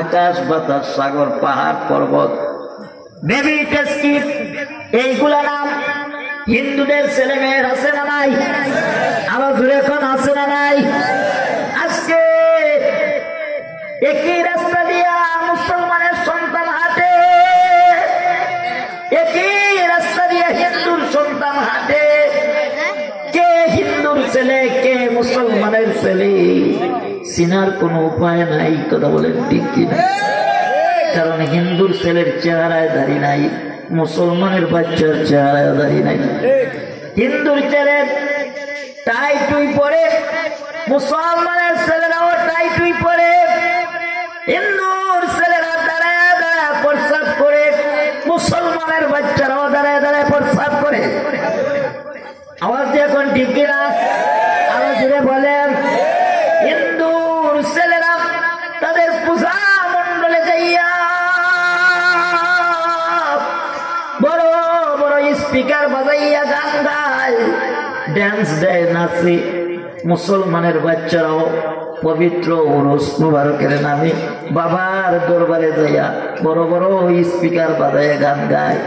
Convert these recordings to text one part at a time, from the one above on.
আকাশ বাতাস সাগর পাহাড় পর্বত বেবি টেস্কিট এইগুলা নাম হিন্দুদের ছেলে মেয়ের আছে না নাই? আরো দূরে কোন আছে না নাই? আজকে একই রাস্তা দিয়া মুসলমানের সন্তান হাঁটে, একই রাস্তা দিয়া হিন্দুর সন্তান হাঁটে। কে হিন্দুর ছেলে কে মুসলমানের ছেলে চিনার কোন উপায় নাই। কথা বলেন ঠিক কিনা? কারণ হিন্দুর ছেলের চেহারায় দাড়ি নাই, মুসলমানের বাচ্চার চেহারায় দাড়ি নাই। হিন্দুর ছেলে টাই টুই পরে, মুসলমানের ছেলেরাও টাই টুই পরে। হিন্দুর ছেলেরা দাঁড়ায় দাঁড়ায় প্রস্রাব করে, মুসলমানের বাচ্চারাও দাঁড়ায় দাঁড়ায় প্রস্রাব করে। আওয়াজ দিয়ে এখন ঠিক কিনা? আরো জুড়ে বলেন। হিন্দুর ছেলেরা তাদের পূজা মন্ডলে যাইয়া বড় বড় স্পিকার বাজাইয়া গান গায়, ড্যান্স দেয়, নাচে। মুসলমানের বাচ্চারাও পবিত্র উরুস মুবারকের নামে বাবার দরবারে যাইয়া বড় বড় স্পিকার বাজাইয়া গান গায়।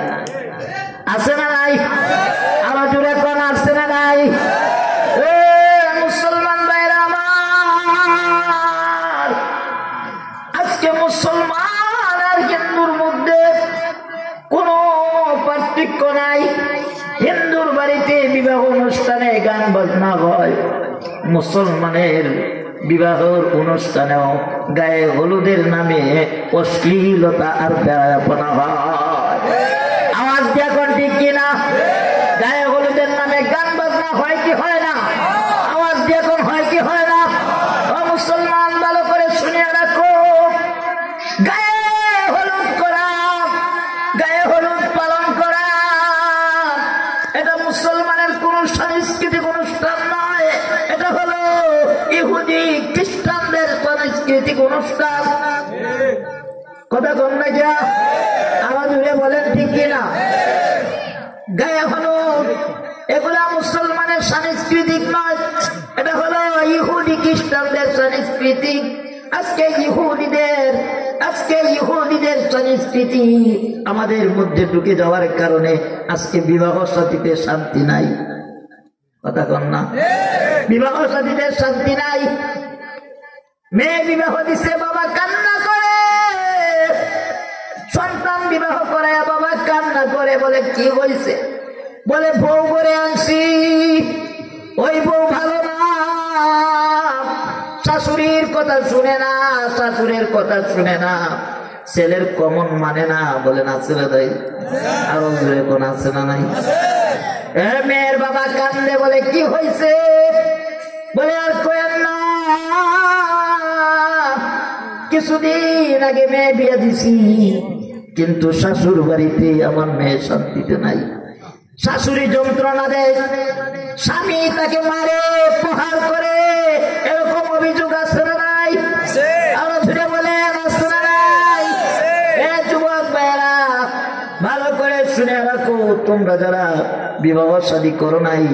আছে না নাই? আরো জুড়ে কোন আছে না নাই? মুসলমান ভাইরা আমার, আজকে মুসলমান আর হিন্দুর মধ্যে কোন পার্থক্য নাই। হিন্দুর বাড়িতে বিবাহ অনুষ্ঠানে গান বাজনা হয়, মুসলমানের বিবাহের অনুষ্ঠানেও গায়ে হলুদের নামে অশ্লীলতা আর বেড়াপনা হয়। আওয়াজ দিয়ে কোন ঠিক কিনা? গায়ে হলুদের নামে গান বাজনা হয় কি হয় না? আওয়াজ দিয়ে কোন হয় কি হয় না? ও মুসলমান, ভালো করে শুনিয়ে রাখো, গায়ে হলুদ করা, গায়ে হলুদ পালন করা এটা মুসলমানের কোন সাংস্কৃতিক অনুষ্ঠান নয়। এটা হলো ইহুদি খ্রিস্টানদের সাংস্কৃতিক অনুষ্ঠান। কথা কম না গিয়া? আওয়াজ উড়ে বলেন ঠিক কিনা? গায়ে হলুদ এগুলা মুসলমানের সাংস্কৃতিক নয়, এটা হলো ইহুদি খ্রিস্টানদের সাংস্কৃতিক। আজকে ইহুদিদের সংস্কৃতি আমাদের মধ্যে ঢুকে যাওয়ার কারণে আজকে বিবাহ সাথীতে শান্তি নাই। কথা কন না? বিবাহ সাথীতে শান্তি নাই। মেয়ে বিবাহ দিছে, বাবা কান্না করে। সন্তান বিবাহ করে, বাবা কান্না করে, বলে কি হয়েছে? বলে বউ করে আনছি, ওই বউ ভালো না, শাশুড়ির কথা শুনে না, শাশুড়ের কথা শুনে না, ছেলের কমন মানে না। বলে না ছেলে দেয়? আরো জোরে কোন আছে না নাই? মেয়ের বাবা কান্দে, বলে কি হয়েছে? বলে আর কোয়েন না, কিছুদিন আগে মেয়ে বিয়ে দিছি, কিন্তু শাশুর বাড়িতে আমার মেয়ে শান্তিতে নাই। শাশুড়ি যন্ত্রণা দেয়, স্বামী তাকে মারে, প্রহার করে, এরকম অভিযোগ আছে না নাই? আরো ফিরে বলেন আছে না নাই? যুবক ভাইয়েরা, ভালো করে শুনে রাখো, তোমরা যারা বিবাহ শাদী করো নাই,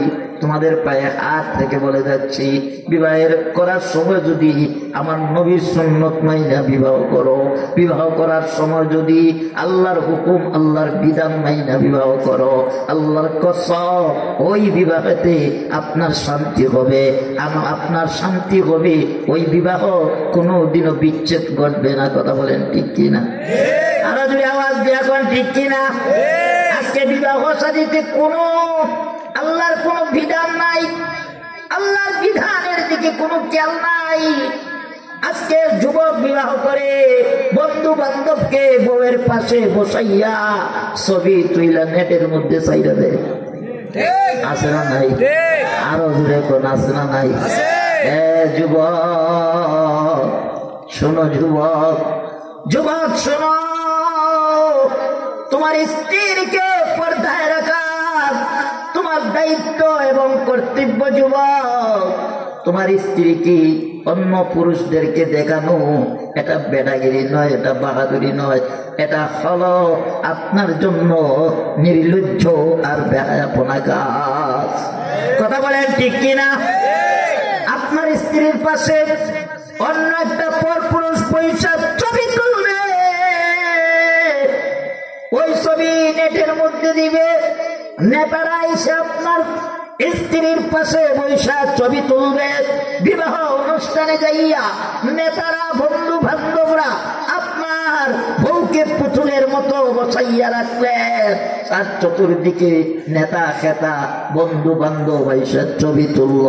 তোমাদের পায়ে হাত থেকে বলে যাচ্ছি, বিবাহের করার সময় যদি আমার নবীর সুন্নত মাইনা বিবাহ করো, বিবাহ করার সময় যদি আল্লাহর হুকুম আল্লাহর বিধান মাইনা বিবাহ করো, আল্লাহর কসম ওই বিবাহেতে আপনার শান্তি হবে, আপনার শান্তি হবে। ওই বিবাহ কোনোদিনও বিচ্ছেদ ঘটবে না। কথা বলেন ঠিক কিনা? আরো যদি আওয়াজ দিয়ে এখন ঠিক কিনা? আজকে বিবাহ শাদীতে কোনো আল্লাহর কোন বিধান নাই, আল্লাহর বিধানের দিকে কোনো খেয়াল নাই। আজকে যুবক বিবাহ করে বন্ধু বান্ধবকে বউয়ের পাশে বসাইয়া ছবি তুইলা নেটের মধ্যে চাইরা দেয়। আছে না নাই? আরো জুড়ে কোন আছে না নাই? যুবক শোনো, যুবক যুবক শোনো, তোমার স্ত্রীকে পর্দায় রাখা তোমার দায়িত্ব এবং কর্তব্য। যুবক, তোমার স্ত্রীকে অন্য পুরুষদেরকে দেখানো এটা বেড়াগিরি নয়, এটা বাহাদুরি নয়, এটা হলো আপনার জন্য নির্লজ্জ আর বেহায়াপনা কাজ। কথা বলেন ঠিক কিনা? আপনার স্ত্রীর পাশে অন্য একটা পরপুরুষ পয়সা ছবি তুলবে, ওই ছবি নেটের মধ্যে দিবে, নেতারা এসে আপনার স্ত্রীর পাশে বৈশা ছবি তুলবে। বিবাহ অনুষ্ঠানে যাইয়া নেতারা বন্ধু বান্ধবরা আপনার বউকে পুতুলের মতো বসাইয়া রাখলেন, আর চতুর্দিকে নেতা খেতা বন্ধু বান্ধব এসে ছবি তুলল।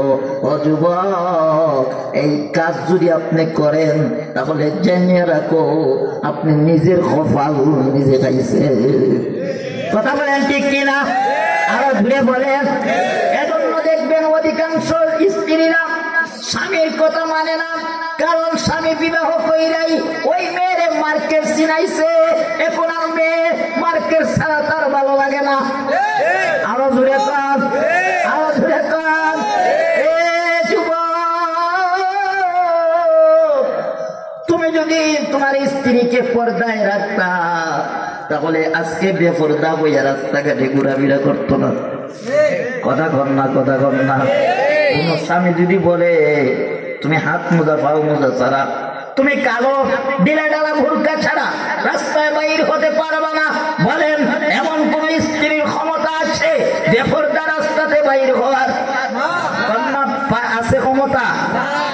ও যুবক, এই কাজ যদি আপনি করেন তাহলে জেনে রাখো আপনি নিজের কপাল নিজে খাইছে। কথা বলেন ঠিক কিনা? আরো ঘুরে বলেন। এজন্য দেখবেন অধিকাংশ স্ত্রীরা স্বামীর কথা মানে না, কারণ স্বামী বিবাহ কইরাই ওই মেয়েরে মার্কেট চিনাইছে, এখন আর মেয়ে মার্কেট ছাড়া তার ভালো লাগে না। আরো জুড়ে কান, আরো জুড়ে কান। তুমি যদি তোমার স্ত্রীকে পর্দায় রাখতা তাহলে আজকে বেপর্দা বইয়া রাস্তাঘাটে ঘোরাফেরা করতো না। কথা কর না, কথা কর না। কোন স্বামী যদি বলে তুমি হাত মোজা পাও মোজা ছাড়া, তুমি কালো ডিলা ডালা ভুরকা ছাড়া রাস্তায় বাইর হতে পারবা না, বলেন এমন কোন স্ত্রীর ক্ষমতা আছে বেপর্দা রাস্তাতে বাইর হওয়ার? আছে ক্ষমতা?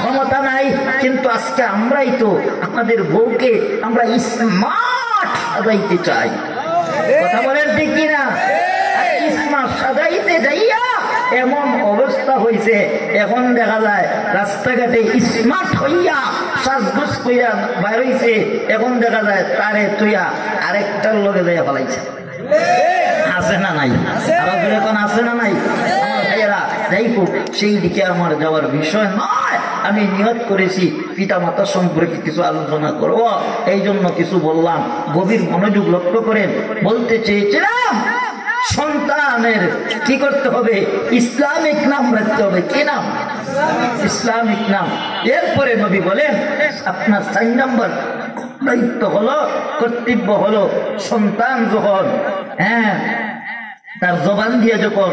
ক্ষমতা নাই। কিন্তু আজকে আমরাই তো আমাদের বউকে আমরা স্মার্ট সাজাইতে চাই। কথা বলেন ঠিক কিনা? স্মার্ট সাজাইতে যাইয়া এমন অবস্থা হয়েছে, এখন দেখা যায় রাস্তাঘাটে স্মার্ট হইয়া সাজগোজ কইয়া বাইর হইছে, এখন দেখা যায় তারে তুইয়া আরেকটার লগে যাইয়া ফেলাইছে। আছে না নাই? আরো এখন আছে না নাই? যাই হোক, সেই দিকে আমার যাওয়ার বিষয় নয়। আমি নিয়ত করেছি পিতা মাতা সম্পর্কে কিছু আলোচনা করব, এই জন্য কিছু বললাম। গভীর মনোযোগ লক্ষ্য করেন। বলতে চেয়েছিলাম সন্তানের কি করতে হবে? ইসলামিক নাম রাখতে হবে। কি নাম? ইসলামিক নাম। এরপরে নবী বলেন আপনার 4 নম্বর দায়িত্ব হলো, কর্তব্য হলো, সন্তান যখন তার জবান দিয়ে যখন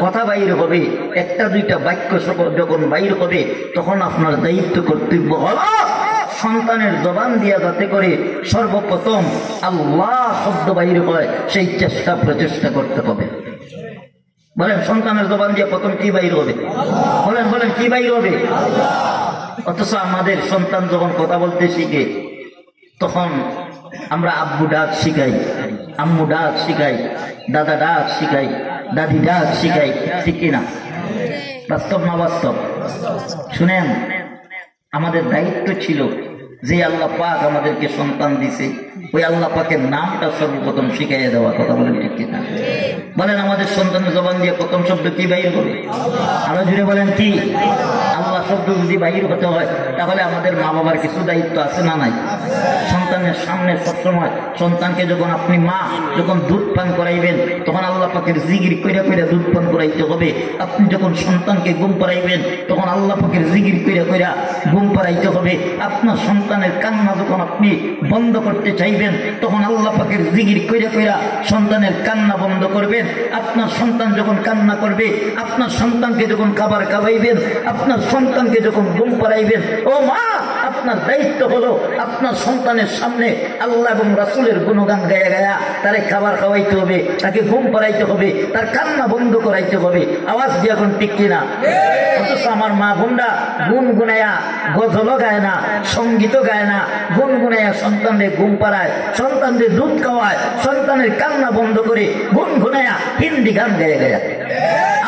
কথা বাইর হবে, একটা দুইটা বাক্য যখন বাইর হবে, তখন আপনার দায়িত্ব কর্তব্য হলো সন্তানের জবান দিয়া যাতে করে সর্বপ্রথম আল্লাহ শব্দ বাইর হয় সেই চেষ্টা প্রচেষ্টা করতে হবে। বলেন সন্তানের জবান দিয়ে প্রথম কি বাইর হবে? বলেন বলেন কি বাইর হবে? অথচ আমাদের সন্তান যখন কথা বলতে শিখে তখন আমরা আব্বু ডাক শিখাই, আম্মু ডাক শিখাই, দাদা ডাক শিখাই, দাদি ডাক শিখাই, ঠিক কিনা? বাস্তব না বাস্তব? শুনেন, আমাদের দায়িত্ব ছিল যে আল্লাহ পাক আমাদেরকে সন্তান দিছে ওই আল্লাহ পাকের নামটা সর্বপ্রথম শিখাইয়া দেওয়া। কথা বলেন ঠিক কিনা? বলেন আমাদের সন্তানের জবান দিয়ে প্রথম শব্দ কি বাইর হবে? আরো জুড়ে বলেন কি? আল্লাহ শব্দ যদি বাইর হতে হয় তাহলে আমাদের মা বাবার কিছু দায়িত্ব আছে না নাই? সন্তানের সামনে সবসময় সন্তানকে যখন আপনি মা যখন দুধ পান করাইবেন তখন আল্লাহ পাকের জিকির কইরা কইরা দুধ পান করাইতে হবে। আপনি যখন সন্তানকে ঘুম পাড়াইবেন তখন আল্লাহ পাকের জিকির কইরা কইরা ঘুম পাড়াইতে হবে। আপনার সন্তানের কান্না যখন আপনি বন্ধ করতে চাইবেন তখন আল্লাহ পাকের জিকির কইরা কইরা সন্তানের কান্না বন্ধ করবেন। আপনার সন্তান যখন কান্না করবে, আপনার সন্তানকে যখন খাবার খাওয়াইবেন, আপনার সন্তানকে যখন ঘুম পাড়াইবেন, ও মা আপনার দায়িত্ব হলো আপনার সন্তানের সামনে আল্লাহ এবং রাসূলের গুণগান গায়া গায়া তারে খাবার খাওয়াইতে হবে, তাকে ঘুম পাড়াইতে হবে, তার কান্না বন্ধ করাইতে হবে। আওয়াজ দিয়ে এখন ঠিক কিনা? অথচ আমার মা বোনরা গুনগুনায়া গজলও গায় না, সঙ্গীতও গায় না, গুনগুনায়া সন্তানদের ঘুম পাড়ায়, সন্তানদের দুধ খাওয়ায়, সন্তানের কান্না বন্ধ করে গুনগুনায়া হিন্দি গান গায়ে গায়া।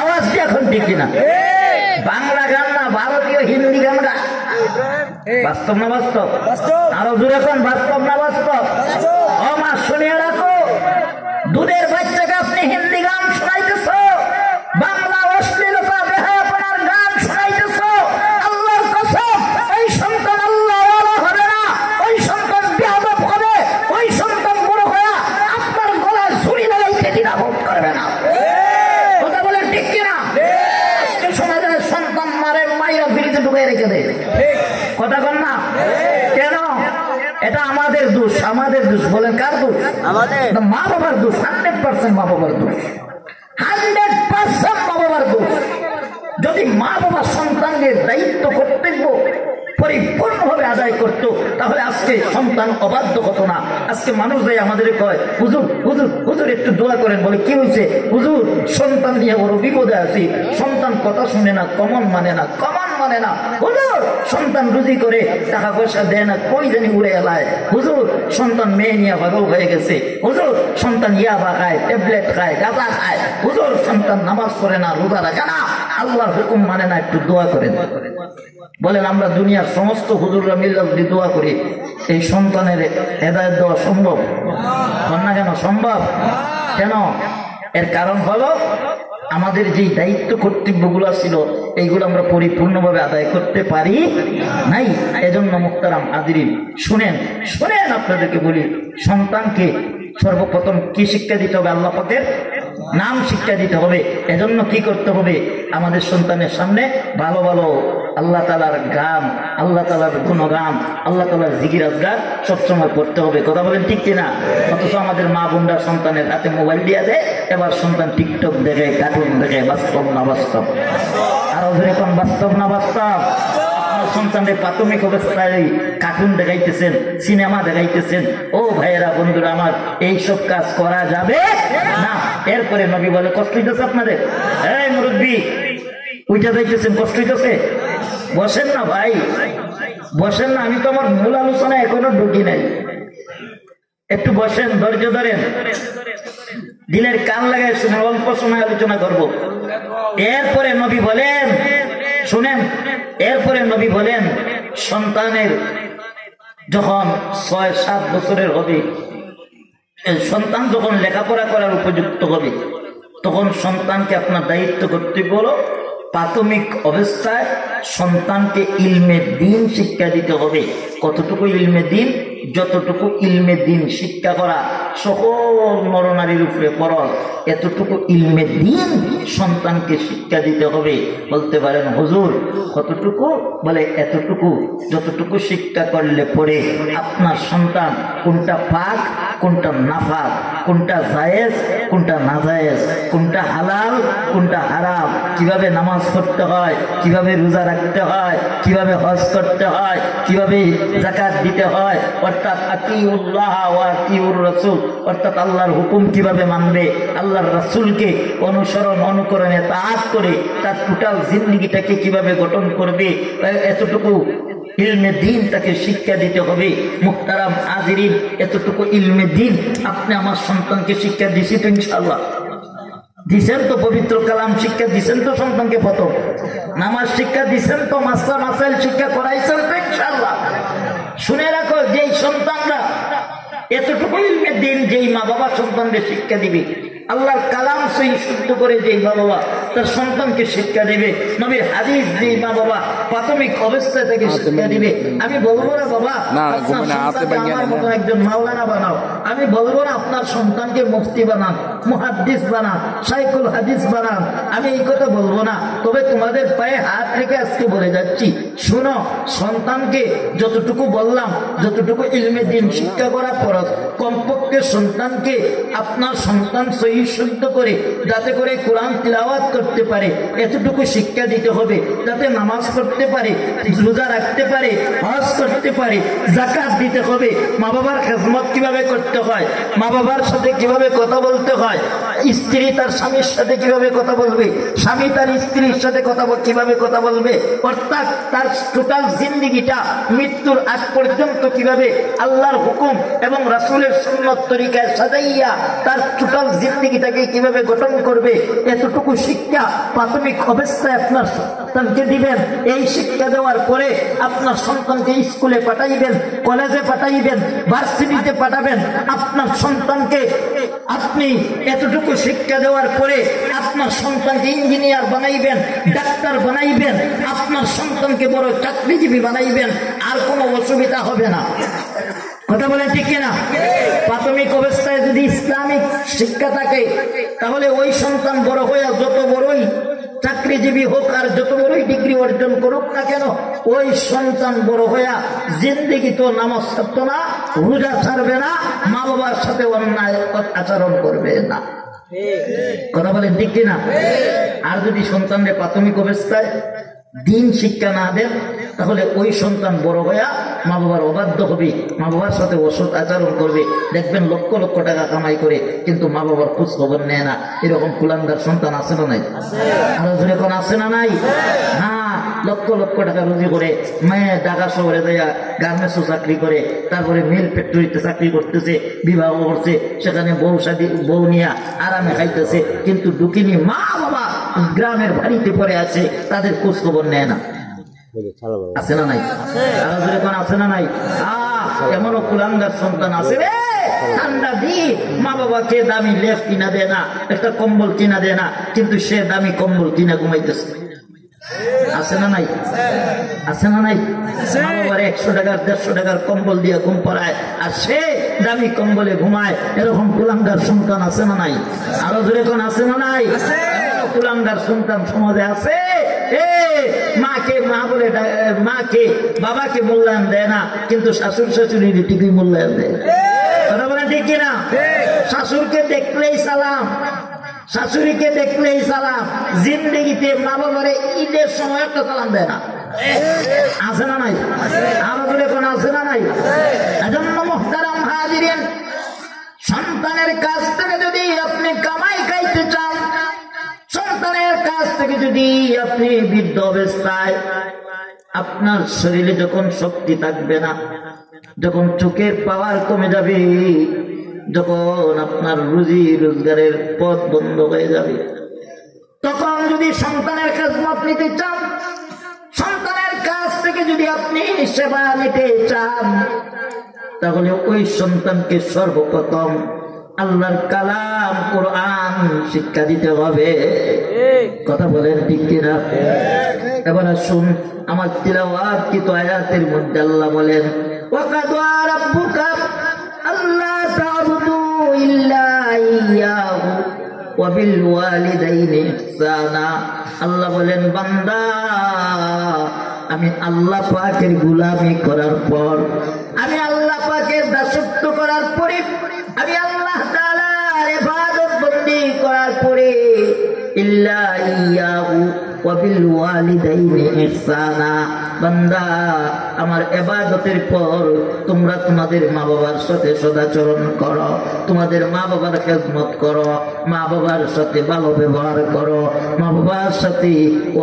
আওয়াজ দিয়ে এখন ঠিক কিনা? বাংলা গান না, ভারতীয় হিন্দি গান গা। বাস্তব না বাস্তব? আরো জোরে কোন বাস্তব না বাস্তব? ও মা শুনিয়ে রাখো, দুধের বাচ্চাকে আপনি হিন্দি গান শোনাইতেছ, বাংলা অশ্লীলতা বেহায়াপনার গান শোনাইতেছ, আল্লাহর কসম ওই সন্তান আল্লাহ হবে না, ওই সন্তান বেয়াদব হবে, ওই সন্তান বড় হয়ে আপনার গলায় ছুরি লাগাইতে দ্বিধাবোধ করবে না। কথা বলেন ঠিক কিনা? শোনা যায় সন্তান মারে মাইরা ফিরিতে ঢুকে রেখে দেয়। কথা বল না কেন? এটা আমাদের দোষ, আমাদের দোষ। বলেন কার দোষ? আমাদের মা বাবার দোষ। 100% মা বাবার দোষ, 100% মা বাবার দোষ। যদি মা বাবা সন্তানদের দায়িত্ব করতে আজকে সন্তান অবাধ্য হতো না। আজকে মানুষ যাই আমাদের কয়, হুজুর হুজুর হুজুর একটু দোয়া করেন। বলে কি হয়েছে? হুজুর সন্তান নিয়ে বড় বিপদে আছি, সন্তান কথা শুনে না, কমন মানে না, কমন মানে না। হুজুর সন্তান রুজি করে টাকা পয়সা দেয় না, কই জানি উড়ে এলায়। হুজুর সন্তান মেয়ে নিয়ে পাগল হয়ে গেছে। হুজুর সন্তান ইয়াবা খায়, ট্যাবলেট খায়, গাঁজা খায়। হুজুর সন্তান নামাজ পড়ে না, রোজা রাখে না, আল্লাহর হুকুম মানে না, একটু দোয়া করেন। বলেন আমরা দুনিয়ার সমস্ত হুজুররা মিলে যদি দোয়া করি, এই সন্তানের হেদায়েত দেওয়া সম্ভব না? কেন সম্ভব? কেন? এর কারণ হলো আমাদের যে দায়িত্ব কর্তব্যগুলো ছিল এইগুলো আমরা পরিপূর্ণভাবে আদায় করতে পারি নাই। এজন্য মুহতারাম হাজিরিন, শুনেন শুনেন, আপনাদেরকে বলি, সন্তানকে সর্বপ্রথম কি শিক্ষা দিতে হবে? আল্লাহ পাকের নাম শিক্ষা দিতে হবে। এজন্য কি করতে হবে? আমাদের সন্তানের সামনে ভালো ভালো আল্লাহ তাআলার গান, আল্লাহ তাআলার গুণগান, আল্লাহ তাআলার জিকির আজকার সবসময় করতে হবে। কথা বলেন ঠিক কিনা? অথচ আমাদের মা বোনরা সন্তানের হাতে মোবাইল দিয়ে দেয়, এবার সন্তান টিকটক দেখে, কার্টুন দেখে। বাস্তব না বাস্তব? আরো যেরকম বাস্তব না বাস্তব? সন্তানদের প্রাথমিক অবস্থায় কার্টুন দেখাইতেছেন, সিনেমা দেখাইতেছেন। ও ভাইয়েরা, বন্ধুরা আমার, এইসব কাজ করা যাবে না। এরপরে নবী বলে, কষ্ট হইতেছে আপনাদের? এই মুরব্বী উঠে যাইতেছেন, কষ্ট হইতেছে? বসেন না ভাই, বসেন না। আমি তো আমার মূল আলোচনা এখনো ঢুকি নাই। একটু বসেন, ধৈর্য ধরেন, দিলের কান লাগাই শুনে অল্প সময় আলোচনা করব। এরপরে নবী বলেন, শুনেন, এরপরে নবী বলেন, সন্তানের যখন ৬-৭ বছরের হবে, সন্তান যখন লেখাপড়া করার উপযুক্ত হবে, তখন সন্তানকে আপনার দায়িত্ব কর্তব্য হলো প্রাথমিক অবস্থায় সন্তানকে ইলমে দ্বীন শিক্ষা দিতে হবে। কতটুকু ইলমে দ্বীন? যতটুকু ইলমে দ্বীন শিক্ষা করা সকল নরনারীর উপরে ফরজ, এতটুকু ইলমে দ্বীন সন্তানকে শিক্ষা দিতে হবে। বলতে পারেন হুজুর কতটুকু? বলে এতটুকু, যতটুকু শিক্ষা করলে পরে আপনার সন্তান কোনটা পাক, কোনটা নাফাক, কোনটা জায়েজ, কোনটা নাজায়েজ, কোনটা হালাল, কোনটা হারাম, কিভাবে নামাজ পড়তে হয়, কিভাবে রোজা রাখতে হয়, কিভাবে হজ করতে হয়, কিভাবে যাকাত দিতে হয়, অর্থাৎ আতিউল্লাহ ওয়া আতিউর রাসূল, অর্থাৎ আল্লাহর হুকুম কিভাবে মানবে, আল্লাহর রাসূলকে অনুসরণ অনুকরণে তাআত করে তার টোটাল জিন্দেগিটাকে কিভাবে গঠন করবে, এতটুকু ইলমে দ্বীন তাকে শিক্ষা দিতে হবে। মুহতারাম হাজিরিন, এতটুকু ইলমে দ্বীন আপনি আমার সন্তানকে শিক্ষা দিছি তো? ইনশাআল্লাহ দিছেন তো? পবিত্র কালাম শিক্ষা দিছেন তো সন্তানকে? প্রথম নামাজ শিক্ষা দিছেন তো? মাসলা মাসাইল শিক্ষা করাইছেন তো? ইনশাআল্লাহ। শুনে রাখো, যেই সন্তানরা এতটুকু ইলমে দ্বীন, যেই মা বাবা সন্তানদের শিক্ষা দিবে, আল্লাহর কালাম সহি শুদ্ধ করে যেই মা বাবা তার সন্তানকে শিক্ষা দিবে, নবীর হাদিস যেই মা বাবা প্রাথমিক অবস্থা থেকে শিক্ষা দিবে, আমি বলবো না বাবা আমার মতো একজন মাওলানা বানাও, আমি বলবো না আপনার সন্তানকে মুফতি বানান, মুহাদ্দিস বানান, শাইখুল হাদিস বানান, আমি এই কথা বলবো না। তবে তোমাদের পায়ে হাত রেখে আজকে বলে যাচ্ছি, শুনো, সন্তানকে যতটুকু বললাম, যতটুকু ইলমে দ্বীন শিক্ষা করা ফরজ, কমপক্ষে সন্তানকে আপনার সন্তান সহি শুদ্ধ করে যাতে করে কোরআন তিলাওয়াত করতে পারে এতটুকু শিক্ষা দিতে হবে, যাতে নামাজ পড়তে পারে, রোজা রাখতে পারে, হজ করতে পারে, যাকাত দিতে হবে, মা বাবার খেদমত কিভাবে করতে হয়, মা বাবার সাথে কিভাবে কথা বলতে হয়, স্ত্রী তার স্বামীর সাথে কিভাবে কথা বলবে, স্বামী তার স্ত্রীর সাথে কিভাবে কথা বলবে, অর্থাৎ তার টোটাল জিন্দেগিটা মৃত্যুর আগ পর্যন্ত কিভাবে আল্লাহর হুকুম এবং রাসূলের সুন্নাত তরিকায় সাজাইয়া তার টোটাল জিন্দেগিটাকে কিভাবে গঠন করবে, এতটুকু শিক্ষা প্রাথমিক অবস্থায় আপনার সন্তানকে দিবেন। এই শিক্ষা দেওয়ার পরে আপনার সন্তানকে স্কুলে পাঠাইবেন, কলেজে পাঠাইবেন, ভার্সিটিতে পাঠাবেন। আপনার সন্তানকে আপনি এতটুকু শিক্ষা দেওয়ার পরে আপনার সন্তানকে ইঞ্জিনিয়ার বানাইবেন, ডাক্তার বানাইবেন, আপনার সন্তানকে বড় চাকরিজীবী বানাইবেন, আর কোনো অসুবিধা হবে না। কথা বলেন ঠিক কিনা? প্রাথমিক অবস্থায় যদি ইসলামিক শিক্ষা থাকে, তাহলে ওই সন্তান বড় হয়ে যত বড়ই চাকরিজীবী হোক আর যত বড়ই ডিগ্রি অর্জন করুক না কেন, ওই সন্তান বড় হইয়া জিন্দেগি তো নামাজ ছাড়তো না, রোজা ছাড়বে না, মা বাবার সাথে অন্যায় আচরণ করবে না। কথা বলেন ঠিক কিনা? আর যদি সন্তানদের প্রাথমিক অবস্থায় দিন শিক্ষা না দেন, তাহলে ওই সন্তান বড় হইয়া মা বাবার অবাধ্য হবে, মা বাবার সাথে অসৎ আচরণ করবে। দেখবেন লক্ষ লক্ষ টাকা কামাই করে কিন্তু মা বাবার খোঁজ খবর নেয় না। এরকম কুলাঙ্গার সন্তান আছে না নাই? আরো জোরে কোন আছে না নাই? হ্যাঁ, লক্ষ লক্ষ টাকা রুজি করে মেয়ে ঢাকা শহরে যাইয়া গার্মেন্টস চাকরি করে, তারপরে মিল ফ্যাক্টরিতে চাকরি করতেছে, বিবাহ করছে, সেখানে বউ নিয়ে আরামে খাইতেছে, কিন্তু দুঃখিনী মা বাবা গ্রামের বাড়িতে পড়ে আছে, তাদের খোঁজ খবর নেয় না। আছে না নাই? আরো জোরে কোন আছে না নাই? এমনও কুলাঙ্গার সন্তান আছে রে, ঠান্ডা দিয়ে মা বাবাকে দামি লেপ কিনা দেয় না, একটা কম্বল কিনা দেয় না, কিন্তু সে দামি কম্বল কিনা ঘুমাইতেছে। আছে না নাই? আছে না নাই? মা বাবার 100 টাকার 150 টাকার কম্বল দিয়ে ঘুম পড়ায়, আর সে দামি কম্বলে ঘুমায়। এরকম কুলাঙ্গার সন্তান আছে না নাই? আরো জোরে কোন আছে না নাই? কুলাঙ্গার সন্তান সমাজে আছে। মাকে মা বলে, মাকে বাবাকে মূল্যায়ন দেয় না, কিন্তু শাশুড় শাশুড়ি ঠিকই মূল্যায়ন দেয়। কথা বলেন ঠিক কিনা? শাশুড়কে দেখলেই সালাম, শাশুড়িকে দেখলেই সালাম। জিন্দগিতে মা বাবারে ঈদের সময় একটা সালাম দেয় না। আছে না নাই? আমাদের এখন আছে না নাই? এজন্য মুহতারাম হাজিরিন, সন্তানের কাছ থেকে যদি আপনি কামাই খাইতে চান, সন্তানের কাছ থেকে যদি আপনি বৃদ্ধ অবস্থায় আপনার শরীরে যখন শক্তি থাকবে না, যখন চোখের পাওয়ার কমে যাবে, যখন আপনার রুজি রোজগারের পথ বন্ধ হয়ে যাবে, তখন যদি সন্তানের খেদমত নিতে চান, সন্তানের কাছ থেকে যদি আপনি সেবা নিতে চান, তাহলে ওই সন্তানকে সর্বপ্রথম আল্লাহর কালাম কোরআন শিক্ষা দিতে হবে। কথা বলেন ঠিক কিনা? এবার আসুন, আমার তিলাওয়াত কিত আয়াতের মধ্যে আল্লাহ বলেন, ওয়াকাদা রাব্বুকা আল্লা তা'বুদু ইল্লা ইয়্যাহু ওয়া বিল ওয়ালিদাইনি ইহসানা। আল্লাহ বলেন, বান্দা, আমি আল্লাহ পাকের গোলামি করার পর, আমি আল্লাহ পাকের দাসত্ব করার পরে, আমি আল্লাহ তাআলার ইবাদত বন্দি করার পরে, ইল্লা ইয়্যাহু ওয়া বিল ওয়ালিদাইনি ইহসানা, বান্দা, আমার ইবাদতের পর তোমরা তোমাদের মা বাবার সাথে সদাচরণ করো, তোমাদের মা বাবার খেদমত করো, মা বাবার সাথে ভালো ব্যবহার করো, মা বাবার সাথে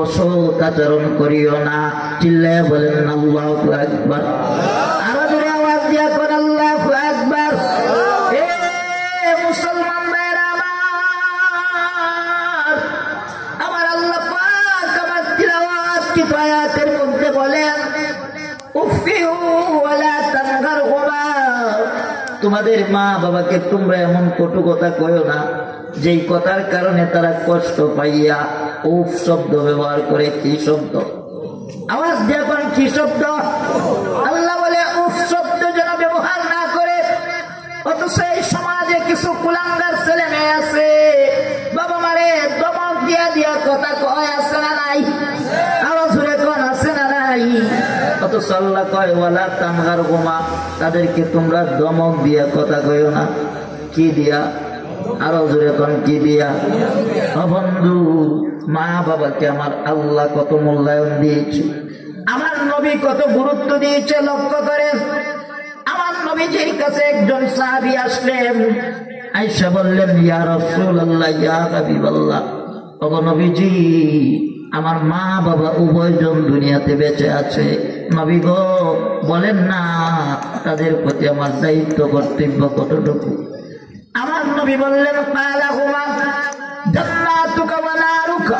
অসৎ আচরণ করিও না। চিল্লায় বলেন আল্লাহু আকবার। আরো জোরে আওয়াজ দিয়া কোন আল্লাহু আকবার। মুসলমান ভাইরা আমার আল্লাহ পাক আমার তিলাওয়াত কি আয়াতের মধ্যে বলেন, উফিউ ওয়ালা তানহারহুমা, তোমাদের মা বাবাকে তোমরা এমন কটু কথা কইও না যেই কথার কারণে তারা কষ্ট পাইয়া উফ শব্দ ব্যবহার করে। কি শব্দ? আওয়াজ দিয়ে কোন কি শব্দ? আল্লাহ বলে উফ শব্দ যেন ব্যবহার না করে। অথচ এই সমাজে কিছু কুলাঙ্গার ছেলে মেয়ে আছে, বাবা মারে দমক দিয়া দিয়া কথা কয়, আছে না নাই? আরো জোরে কোন আছে না নাই? অথচ আল্লাহ কয় ওয়ালা তানহারহুমা, তাদেরকে তোমরা দমক দিয়া কথা কইও না। কি দিয়া? আরো জোরে কোন কি দিয়া? বন্ধু, মা বাবাকে আমার আল্লাহ কত মূল্যায়ন দিয়েছে, আমার নবী কত গুরুত্ব দিয়েছে। লক্ষ্য করেন, আমার নবীজির কাছে একজন সাহাবী আসলেন, আয়েশা বললেন, ইয়া রাসূলুল্লাহ, ইয়া হাবিবাল্লাহ, ওগো নবীজি, আমার মা বাবা উভয়জন দুনিয়াতে বেঁচে আছে, নবী গো বলেন না তাদের প্রতি আমার দায়িত্ব কর্তব্য কতটুকু? আমার নবী বললেন, কালাহুমা জান্নাতুকা ওয়া নারুকা,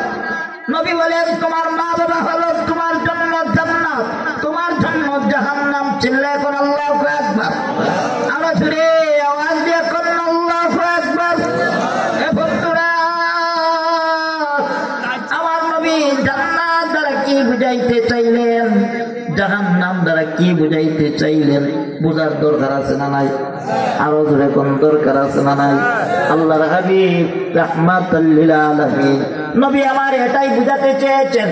নবী বলেন, তোমার মা বাবা হলো তোমার জন্য জান্নাত, তোমার জন্য জাহান্নাম। চিল্লায় কোন আল্লাহু আকবার। আরো জোরে আওয়াজ দিয়ে কোন আল্লাহু আকবার। এ বন্ধুরা, আমার নবী জান্নাত দ্বারা কি বুঝাইতে চাইলেন, জাহান্নাম দ্বারা কি বুঝাইতে চাইলেন, বুঝার দরকার আছে না নাই? আরো জোরে কোন দরকার আছে না নাই? আল্লাহর হাবিব রাহমাতুল লিল আলামিন নবী আমার এটাই বুঝাতে চেয়েছেন।